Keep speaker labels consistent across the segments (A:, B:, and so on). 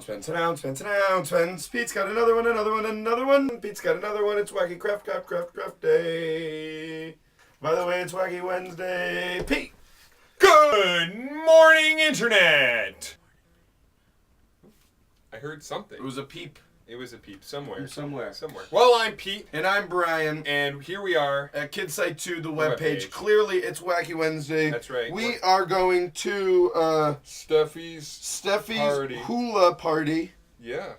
A: announcements. Pete's got another one. Pete's got another one. It's Wacky Craft Day. By the way, it's Wacky Wednesday. Pete!
B: Good morning, Internet! I heard something.
A: It was a peep.
B: It was a peep somewhere.
A: Somewhere.
B: Well, I'm Pete.
A: And I'm Bryan.
B: And here we are.
A: At Kidsite 2, the webpage. Clearly, it's Wacky Wednesday.
B: That's right.
A: We are going to
B: Steffi's party.
A: hula party.
B: Yeah.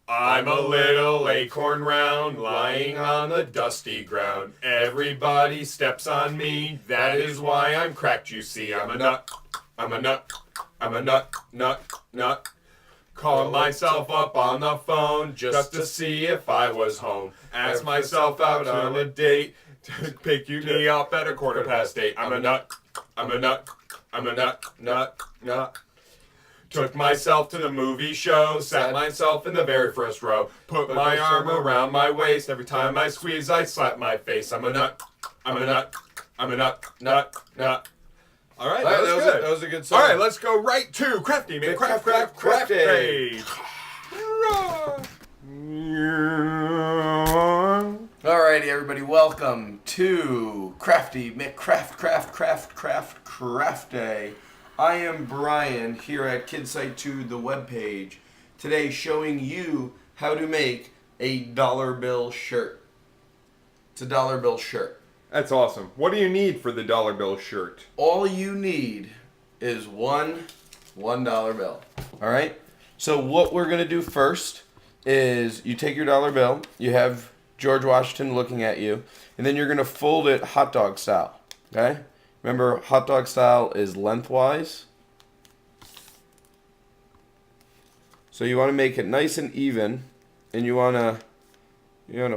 B: I'm a little acorn round, lying on the dusty ground. Everybody steps on me, that is why I'm cracked, you see. I'm a nut, nut. Call myself up on the phone just to see if I was home. Ask myself out on a date to pick me up at 8:15. I'm a nut. Took myself to the movie show, sat myself in the very first row, put my arm around my waist. Every time I squeeze, I slap my face. I'm a nut. All right, that was good.
A: That was a good song.
B: All right, let's go right to Crafty Craft Day.
A: Alrighty, everybody, welcome to Crafty Craft Day. I am Bryan here at Kidsite 2, the webpage. Today, showing you how to make a dollar bill shirt. It's a dollar bill shirt.
B: That's awesome. What do you need for the dollar bill shirt?
A: All you need is one $1 bill. All right? So what we're going to do first is you take your dollar bill, you have George Washington looking at you, and then you're going to fold it hot dog style. Okay? Remember, hot dog style is lengthwise. So you want to make it nice and even, and you want to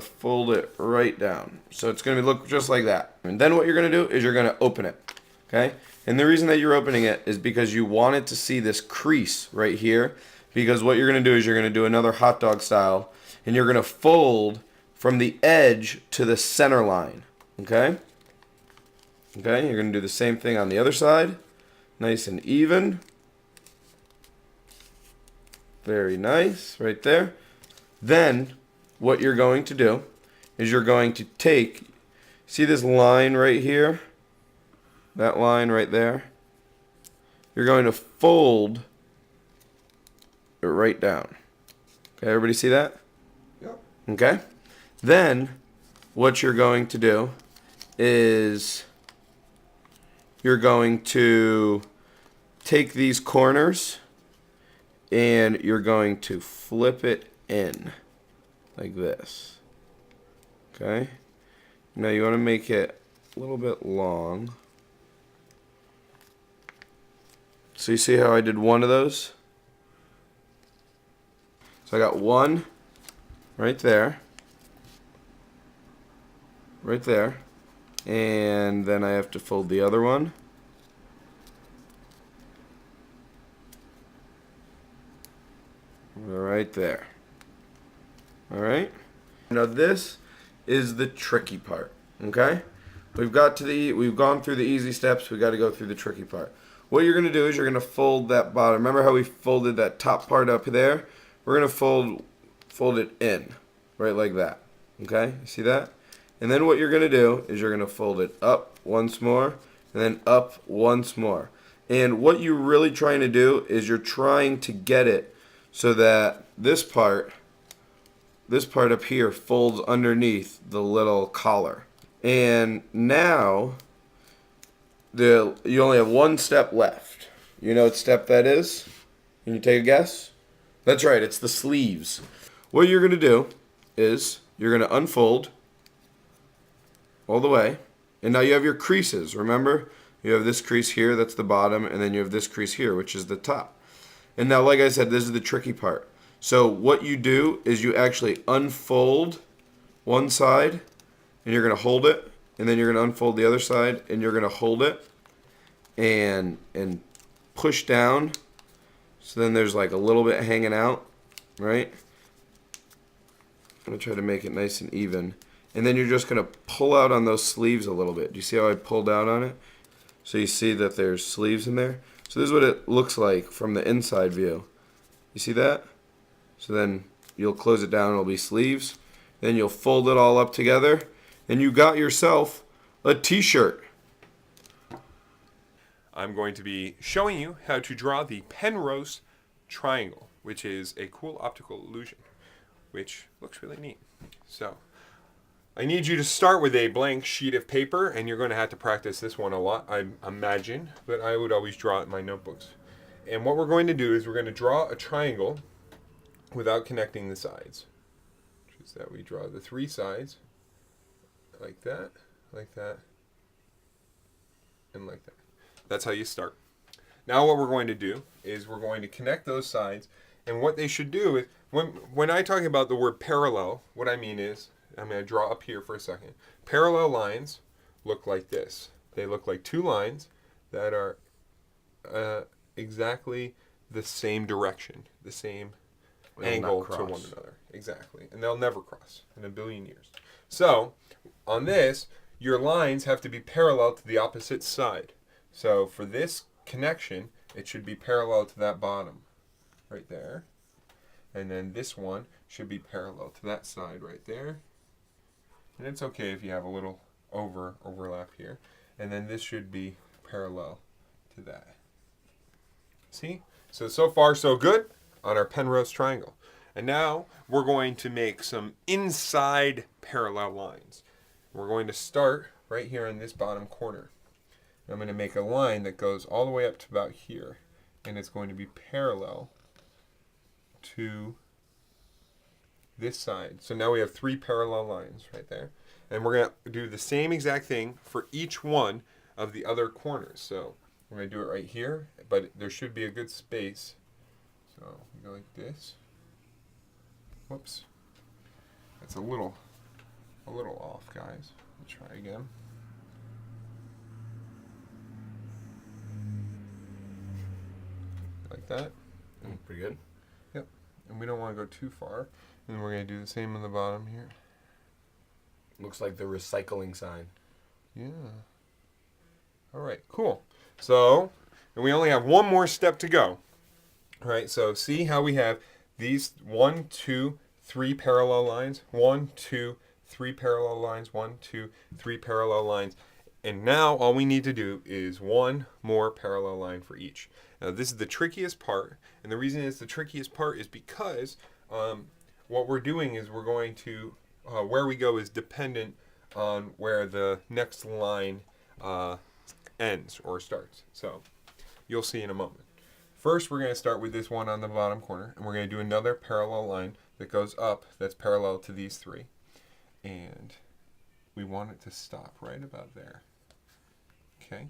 A: fold it right down. So it's going to look just like that. And then what you're going to do is you're going to open it. Okay? And the reason that you're opening it is because you want it to see this crease right here. Because what you're going to do is you're going to do another hot dog style. And you're going to fold from the edge to the center line. Okay? Okay? You're going to do the same thing on the other side. Nice and even. Very nice. Right there. Then what you're going to do is you're going to take, see this line right here? That line right there? You're going to fold it right down. Okay, everybody see that?
B: Yep.
A: Okay? Then what you're going to do is you're going to take these corners and you're going to flip it in. Like this. Okay? Now you want to make it a little bit long. So you see how I did one of those? So I got one right there. Right there. And then I have to fold the other one. Right there. Alright? Now this is the tricky part. Okay? We've gone through the easy steps, we got to go through the tricky part. What you're going to do is you're going to fold that bottom. Remember how we folded that top part up there? We're going to fold it in. Right like that. Okay? You see that? And then what you're going to do is you're going to fold it up once more and then up once more. And what you're really trying to do is you're trying to get it so that this part up here folds underneath the little collar. And now you only have one step left. You know what step that is? Can you take a guess? That's right, it's the sleeves. What you're going to do is you're going to unfold all the way. And now you have your creases. Remember? You have this crease here, that's the bottom, and then you have this crease here, which is the top. And now, like I said, this is the tricky part. So what you do is you actually unfold one side, and you're going to hold it, and then you're going to unfold the other side, and you're going to hold it, and push down. So then there's like a little bit hanging out, right? I'm going to try to make it nice and even. And then you're just going to pull out on those sleeves a little bit. Do you see how I pulled out on it? So you see that there's sleeves in there. So this is what it looks like from the inside view. You see that? So then you'll close it down, it'll be sleeves. Then you'll fold it all up together, and you got yourself a t-shirt.
B: I'm going to be showing you how to draw the Penrose triangle, which is a cool optical illusion, which looks really neat. So I need you to start with a blank sheet of paper, and you're going to have to practice this one a lot, I imagine, but I would always draw it in my notebooks. And what we're going to do is we're going to draw a triangle without connecting the sides. Which is that we draw the three sides like that, and like that. That's how you start. Now what we're going to do is we're going to connect those sides, and what they should do is, when I talk about the word parallel, what I mean is, I'm going to draw up here for a second. Parallel lines look like this. They look like two lines that are exactly the same direction, the same angle to one another. Exactly. And they'll never cross in a billion years. So, on this, your lines have to be parallel to the opposite side. So, for this connection, it should be parallel to that bottom right there. And then this one should be parallel to that side right there. And it's okay if you have a little overlap here. And then this should be parallel to that. See? So far so good on our Penrose triangle. And now we're going to make some inside parallel lines. We're going to start right here in this bottom corner. I'm going to make a line that goes all the way up to about here. And it's going to be parallel to this side. So now we have three parallel lines right there. And we're going to do the same exact thing for each one of the other corners. So we're going to do it right here, but there should be a good space. So we go like this. Whoops. That's a little off, guys. Let's try again. Like that.
A: Pretty good.
B: Yep. And we don't want to go too far. And we're going to do the same on the bottom here.
A: Looks like the recycling sign.
B: Yeah. All right, cool. So, and we only have one more step to go. All right, so see how we have these 1, 2, 3 parallel lines. 1, 2, 3 parallel lines. 1, 2, 3 parallel lines. And now all we need to do is one more parallel line for each. Now this is the trickiest part. And the reason it's the trickiest part is because what we're doing is we're going to, where we go is dependent on where the next line ends or starts. So you'll see in a moment. First, we're going to start with this one on the bottom corner, and we're going to do another parallel line that goes up that's parallel to these three. And we want it to stop right about there. Okay.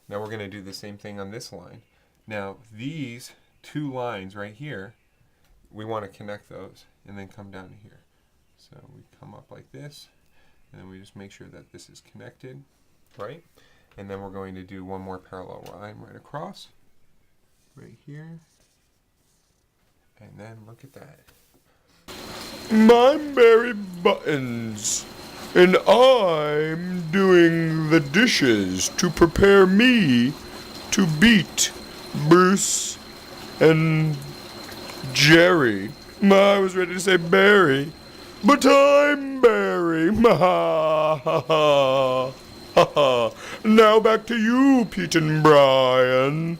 B: Now we're going to do the same thing on this line. Now these two lines right here, we want to connect those and then come down to here. So we come up like this, and then we just make sure that this is connected, right? And then we're going to do one more parallel line right across, right here. And then look at that.
A: I'm Mary Buttons, and I'm doing the dishes to prepare me to beat Bruce and Jerry. I was ready to say Barry, but I'm Barry. Ha ha ha ha. Now back to you, Pete and Bryan.